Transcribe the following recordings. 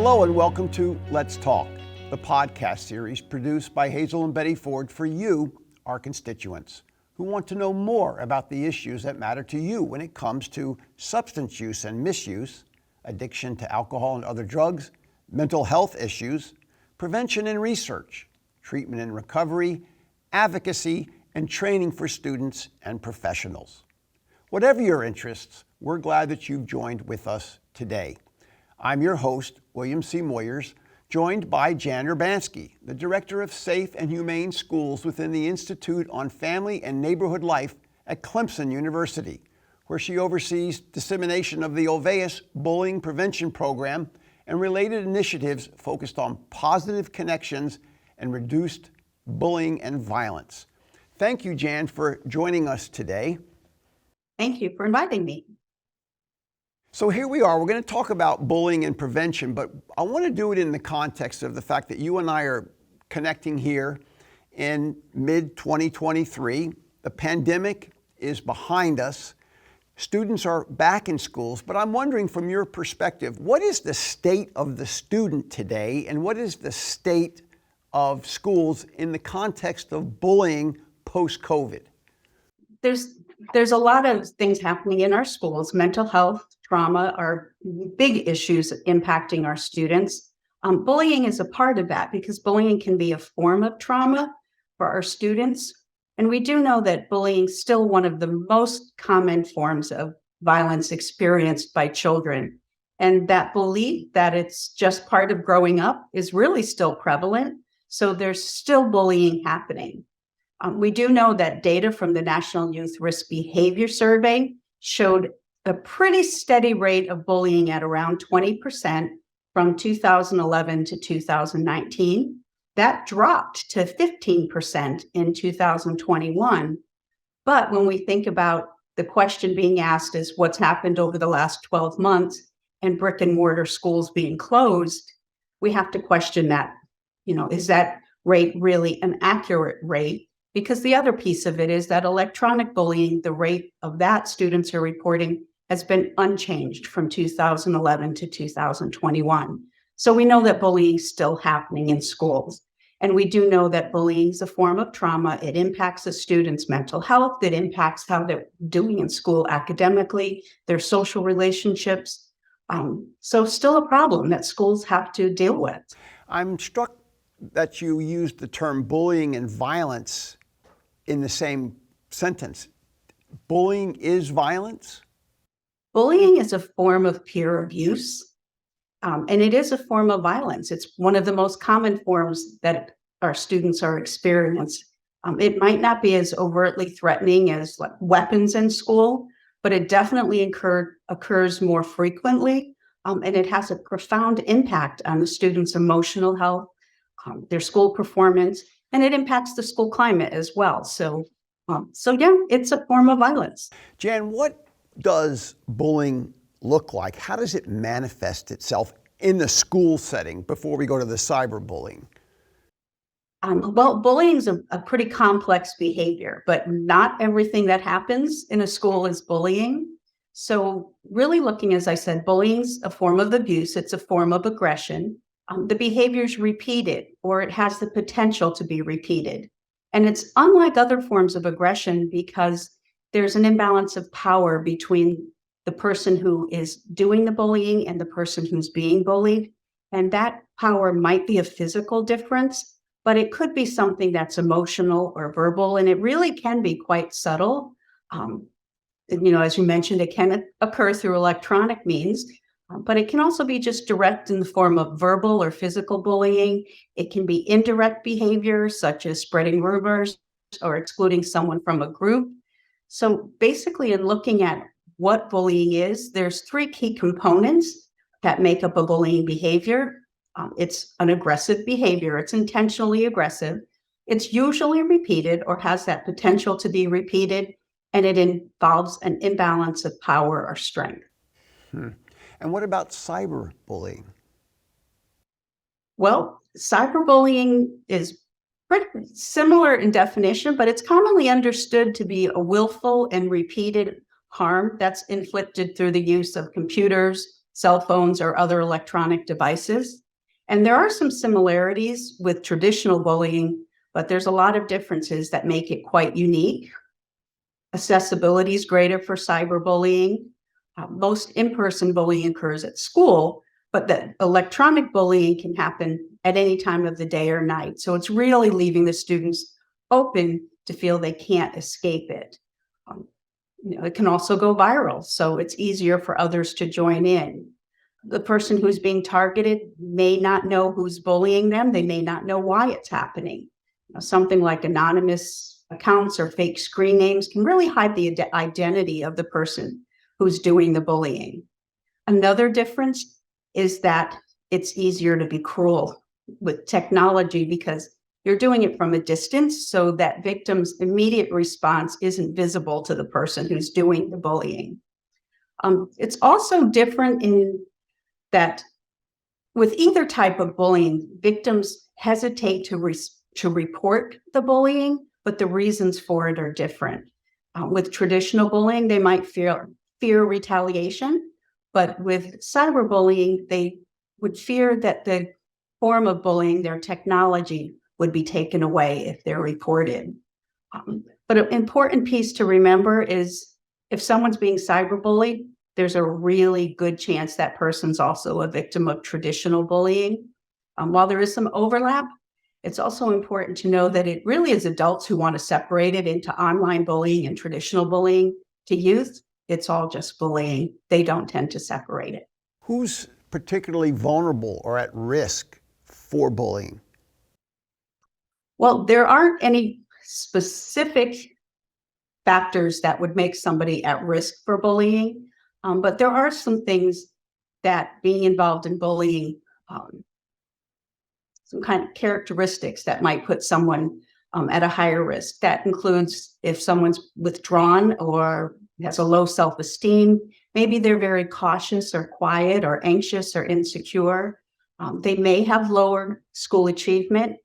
Hello and welcome to Let's Talk, the podcast series produced by Hazel and Betty Ford for you, our constituents, who want to know more about the issues that matter to you when it comes to substance use and misuse, addiction to alcohol and other drugs, mental health issues, prevention and research, treatment and recovery, advocacy, and training for students and professionals. Whatever your interests, we're glad that you've joined with us today. I'm your host, William C. Moyers, joined by Jan Urbanski, the Director of Safe and Humane Schools within the Institute on Family and Neighborhood Life at Clemson University, where she oversees dissemination of the Ulvaeus Bullying Prevention Program and related initiatives focused on positive connections and reduced bullying and violence. Thank you, Jan, for joining us today. Thank you for inviting me. So here we are. We're going to talk about bullying and prevention, but I want to do it in the context of the fact that you and I are connecting here in mid-2023. The pandemic is behind us. Students are back in schools, but I'm wondering from your perspective, what is the state of the student today and what is the state of schools in the context of bullying post-COVID? There's a lot of things happening in our schools. Mental health, trauma are big issues impacting our students. Bullying is a part of that because bullying can be a form of trauma for our students. And we do know that bullying is still one of the most common forms of violence experienced by children. And that belief that it's just part of growing up is really still prevalent. So there's still bullying happening. We do know that data from the National Youth Risk Behavior Survey showed a pretty steady rate of bullying at around 20% from 2011 to 2019. That dropped to 15% in 2021. But when we think about the question being asked is what's happened over the last 12 months and brick and mortar schools being closed, we have to question that. Is that rate really an accurate rate? Because the other piece of it is that electronic bullying, the rate of that students are reporting has been unchanged from 2011 to 2021. So we know that bullying is still happening in schools. And we do know that bullying is a form of trauma. It impacts the students' mental health. It impacts how they're doing in school academically, their social relationships. So still a problem that schools have to deal with. I'm struck that you used the term bullying and violence in the same sentence. Bullying is violence? Bullying is a form of peer abuse, and it is a form of violence. It's one of the most common forms that our students are experiencing. It might not be as overtly threatening as like weapons in school, but it definitely occurs more frequently, and it has a profound impact on the students' emotional health, their school performance, and it impacts the school climate as well. So yeah, it's a form of violence. Jan, what does bullying look like? How does it manifest itself in the school setting before we go to the cyberbullying? Well, bullying is a pretty complex behavior, but not everything that happens in a school is bullying. So really looking, as I said, bullying is a form of abuse. It's a form of aggression. The behavior is repeated, or it has the potential to be repeated. And it's unlike other forms of aggression because there's an imbalance of power between the person who is doing the bullying and the person who's being bullied. And that power might be a physical difference, but it could be something that's emotional or verbal, and it really can be quite subtle. As you mentioned, it can occur through electronic means, but it can also be just direct in the form of verbal or physical bullying. It can be indirect behavior, such as spreading rumors or excluding someone from a group. So basically, in looking at what bullying is, there's three key components that make up a bullying behavior. It's an aggressive behavior. It's intentionally aggressive. It's usually repeated or has that potential to be repeated, and it involves an imbalance of power or strength. And what about cyberbullying? Well, cyberbullying is pretty similar in definition, but it's commonly understood to be a willful and repeated harm that's inflicted through the use of computers, cell phones, or other electronic devices. And there are some similarities with traditional bullying, but there's a lot of differences that make it quite unique. Accessibility is greater for cyberbullying. Most in-person bullying occurs at school, but the electronic bullying can happen at any time of the day or night. So it's really leaving the students open to feel they can't escape it. It can also go viral, so it's easier for others to join in. The person who's being targeted may not know who's bullying them. They may not know why it's happening. Something like anonymous accounts or fake screen names can really hide the identity of the person who's doing the bullying. Another difference is that it's easier to be cruel with technology because you're doing it from a distance, so that victim's immediate response isn't visible to the person who's doing the bullying. It's also different in that with either type of bullying, victims hesitate to report the bullying, but the reasons for it are different. With traditional bullying, they might fear retaliation, but with cyberbullying, they would fear that the form of bullying, their technology, would be taken away if they're reported. But an important piece to remember is if someone's being cyberbullied, there's a really good chance that person's also a victim of traditional bullying. While there is some overlap, it's also important to know that it really is adults who want to separate it into online bullying and traditional bullying. To youth, it's all just bullying. They don't tend to separate it. Who's particularly vulnerable or at risk for bullying? Well, there aren't any specific factors that would make somebody at risk for bullying, but there are some things that being involved in bullying, some kind of characteristics that might put someone at a higher risk. That includes if someone's withdrawn or has a low self-esteem, maybe they're very cautious or quiet or anxious or insecure. They may have lower school achievement.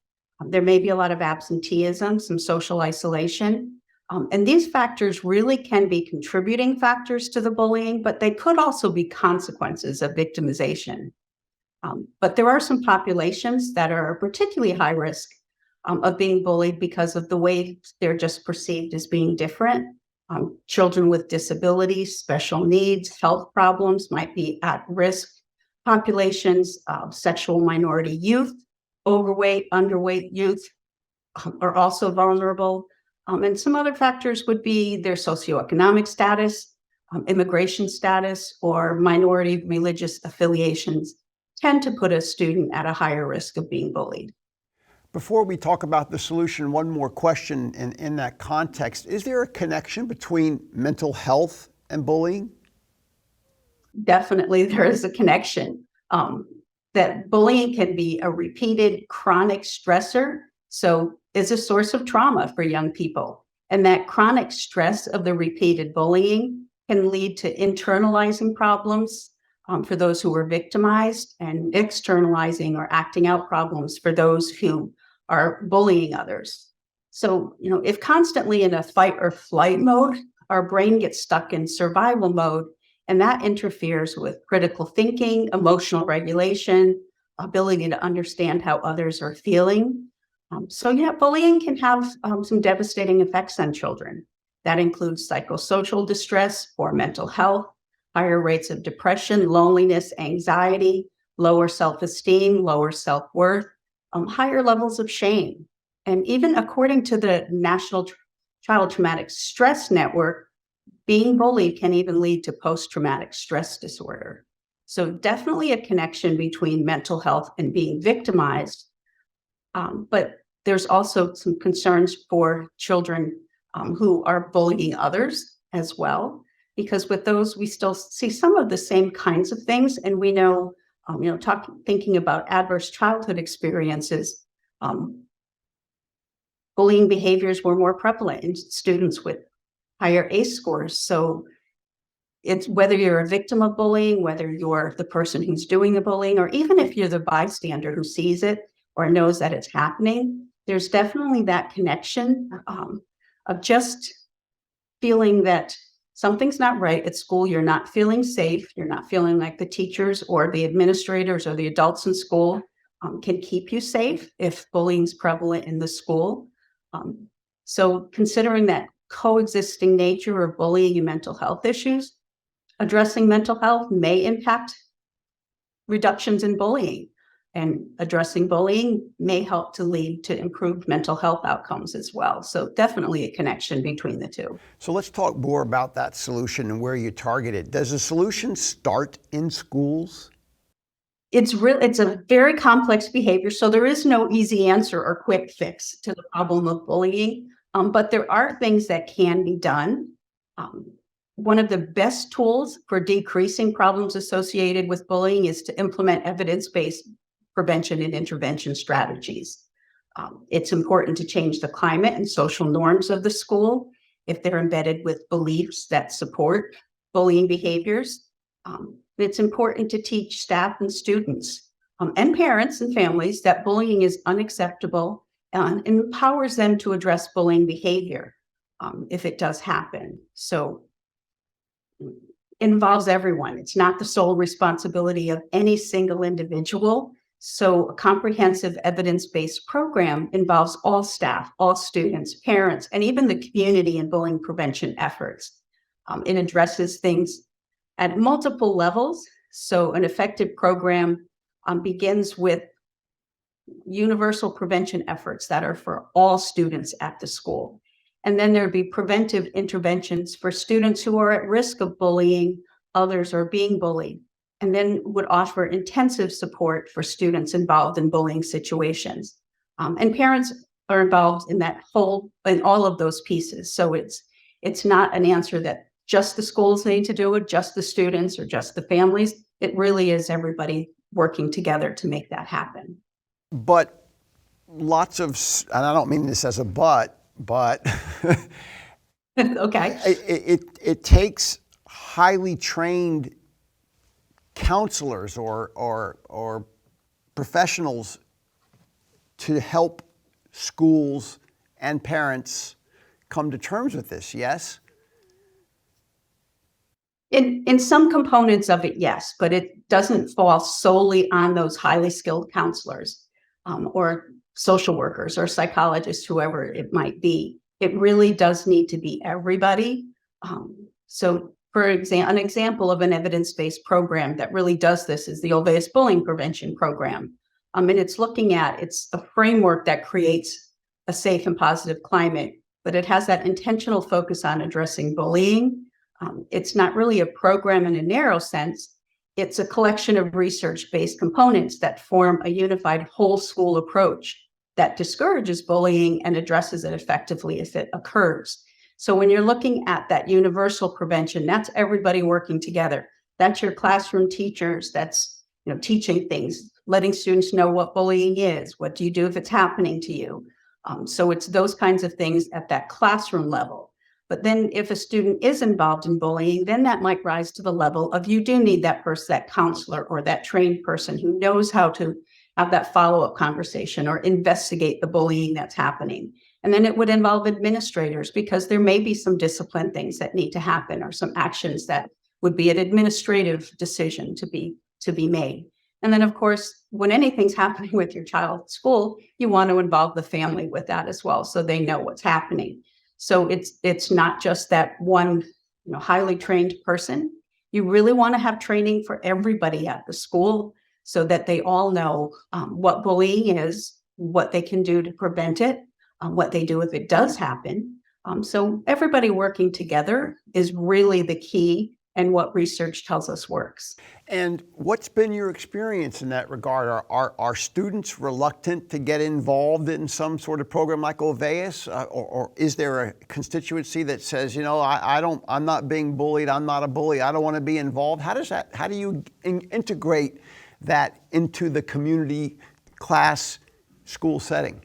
There may be a lot of absenteeism, some social isolation. And these factors really can be contributing factors to the bullying, but they could also be consequences of victimization. But there are some populations that are particularly high risk of being bullied because of the way they're just perceived as being different. Children with disabilities, special needs, health problems might be at risk. Populations of sexual minority youth, overweight, underweight youth are also vulnerable. And some other factors would be their socioeconomic status, immigration status, or minority religious affiliations tend to put a student at a higher risk of being bullied. Before we talk about the solution, one more question in that context. Is there a connection between mental health and bullying? Definitely, there is a connection. That bullying can be a repeated chronic stressor, so it's a source of trauma for young people. And that chronic stress of the repeated bullying can lead to internalizing problems for those who were victimized and externalizing or acting out problems for those who are bullying others. So, if constantly in a fight or flight mode, our brain gets stuck in survival mode, and that interferes with critical thinking, emotional regulation, ability to understand how others are feeling. Bullying can have some devastating effects on children. That includes psychosocial distress, poor mental health, higher rates of depression, loneliness, anxiety, lower self-esteem, lower self-worth, higher levels of shame. And even according to the National Child Traumatic Stress Network, being bullied can even lead to post-traumatic stress disorder. So definitely a connection between mental health and being victimized. But there's also some concerns for children who are bullying others as well, because with those, we still see some of the same kinds of things. And we know, thinking about adverse childhood experiences, bullying behaviors were more prevalent in students with higher ACE scores. So it's whether you're a victim of bullying, whether you're the person who's doing the bullying, or even if you're the bystander who sees it or knows that it's happening, there's definitely that connection of just feeling that something's not right at school. You're not feeling safe. You're not feeling like the teachers or the administrators or the adults in school can keep you safe if bullying's prevalent in the school. So considering that coexisting nature of bullying and mental health issues, addressing mental health may impact reductions in bullying, and addressing bullying may help to lead to improved mental health outcomes as well. So definitely a connection between the two. So let's talk more about that solution and where you target it. Does the solution start in schools? It's a very complex behavior, so there is no easy answer or quick fix to the problem of bullying, but there are things that can be done. One of the best tools for decreasing problems associated with bullying is to implement evidence-based prevention and intervention strategies. It's important to change the climate and social norms of the school if they're embedded with beliefs that support bullying behaviors. It's important to teach staff and students and parents and families that bullying is unacceptable and empowers them to address bullying behavior if it does happen. So it involves everyone. It's not the sole responsibility of any single individual. So a comprehensive evidence-based program involves all staff, all students, parents, and even the community in bullying prevention efforts. It addresses things at multiple levels. So an effective program begins with universal prevention efforts that are for all students at the school. And then there'd be preventive interventions for students who are at risk of bullying others or being bullied, and then would offer intensive support for students involved in bullying situations. And parents are involved in all of those pieces. So it's not an answer that just the schools need to do it, just the students or just the families. It really is everybody working together to make that happen. But and I don't mean this as a but okay. It takes highly trained counselors or professionals to help schools and parents come to terms with this, yes? In some components of it, yes, but it doesn't fall solely on those highly skilled counselors or social workers or psychologists, whoever it might be. It really does need to be everybody. So for an example of an evidence-based program that really does this is the Ulvaeus Bullying Prevention Program. And it's a framework that creates a safe and positive climate, but it has that intentional focus on addressing bullying. It's not really a program in a narrow sense. It's a collection of research-based components that form a unified whole school approach that discourages bullying and addresses it effectively if it occurs. So when you're looking at that universal prevention, that's everybody working together. That's your classroom teachers, that's teaching things, letting students know what bullying is, what do you do if it's happening to you. So it's those kinds of things at that classroom level. But then if a student is involved in bullying, then that might rise to the level of you do need that person, that counselor or that trained person who knows how to have that follow-up conversation or investigate the bullying that's happening. And then it would involve administrators because there may be some discipline things that need to happen or some actions that would be an administrative decision to be made. And then, of course, when anything's happening with your child at school, you want to involve the family with that as well so they know what's happening. So it's not just that one highly trained person. You really want to have training for everybody at the school so that they all know what bullying is, what they can do to prevent it, what they do if it does happen. So everybody working together is really the key and what research tells us works. And what's been your experience in that regard? Are students reluctant to get involved in some sort of program like Ulvaeus, or is there a constituency that says, I'm not being bullied, I'm not a bully, I don't want to be involved? How do you integrate that into the community class school setting?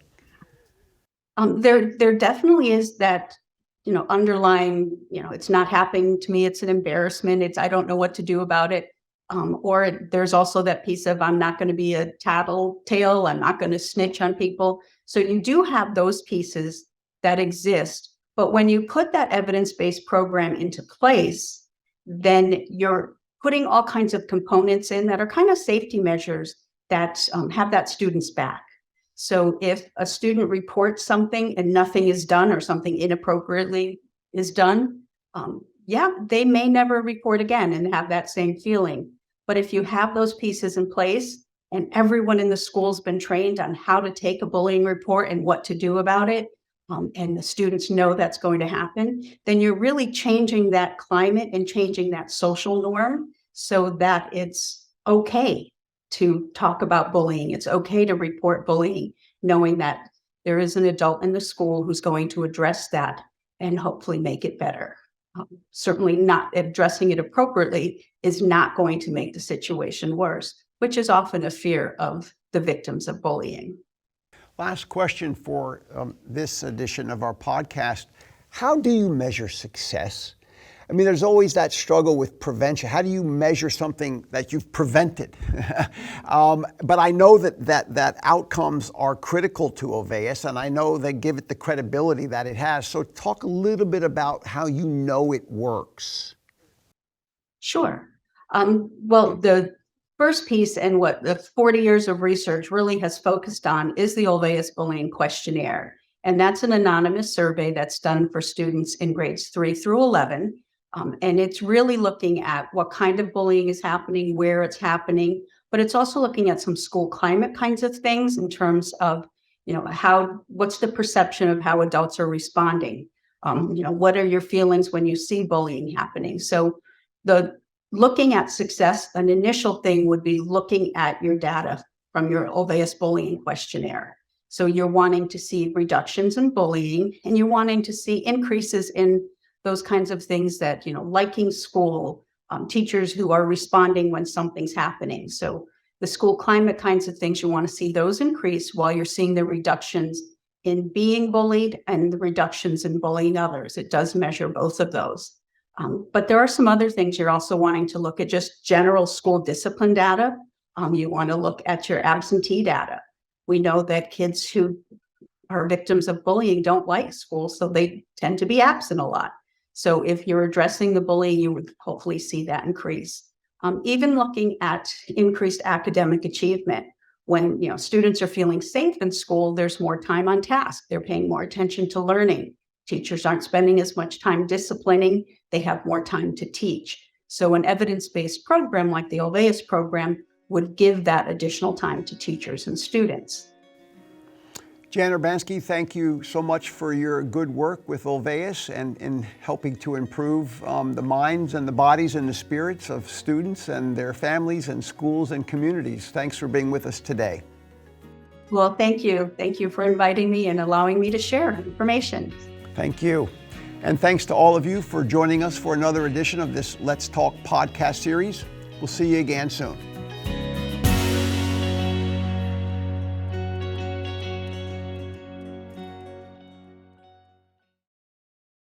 There definitely is that underlying, it's not happening to me, it's an embarrassment, I don't know what to do about it. Or there's also that piece of I'm not going to be a tattletale, I'm not going to snitch on people. So you do have those pieces that exist, But when you put that evidence-based program into place, then you're putting all kinds of components in that are kind of safety measures that have that student's back. So if a student reports something and nothing is done or something inappropriately is done, they may never report again and have that same feeling. But if you have those pieces in place and everyone in the school's been trained on how to take a bullying report and what to do about it, and the students know that's going to happen, then you're really changing that climate and changing that social norm so that it's okay to talk about bullying. It's okay to report bullying, knowing that there is an adult in the school who's going to address that and hopefully make it better. Certainly not addressing it appropriately is not going to make the situation worse, which is often a fear of the victims of bullying. Last question for this edition of our podcast. How do you measure success? I mean, there's always that struggle with prevention. How do you measure something that you've prevented? But I know that outcomes are critical to Ulvaeus, and I know they give it the credibility that it has. So talk a little bit about how you know it works. Sure. Well, the first piece and what the 40 years of research really has focused on is the Ulvaeus Bullying Questionnaire. And that's an anonymous survey that's done for students in grades 3 through 11. And it's really looking at what kind of bullying is happening, where it's happening, but it's also looking at some school climate kinds of things in terms of, what's the perception of how adults are responding? What are your feelings when you see bullying happening? So looking at success, an initial thing would be looking at your data from your Ulvaeus Bullying Questionnaire. So you're wanting to see reductions in bullying, and you're wanting to see increases in those kinds of things that, liking school, teachers who are responding when something's happening. So the school climate kinds of things, you want to see those increase while you're seeing the reductions in being bullied and the reductions in bullying others. It does measure both of those. But there are some other things you're also wanting to look at, just general school discipline data. You want to look at your absentee data. We know that kids who are victims of bullying don't like school, so they tend to be absent a lot. So if you're addressing the bullying, you would hopefully see that increase. Even looking at increased academic achievement. When students are feeling safe in school, there's more time on task. They're paying more attention to learning. Teachers aren't spending as much time disciplining. They have more time to teach. So an evidence-based program like the Ulvaeus program would give that additional time to teachers and students. Jan Urbanski, thank you so much for your good work with Ulvaeus and in helping to improve the minds and the bodies and the spirits of students and their families and schools and communities. Thanks for being with us today. Well, thank you. Thank you for inviting me and allowing me to share information. Thank you. And thanks to all of you for joining us for another edition of this Let's Talk podcast series. We'll see you again soon.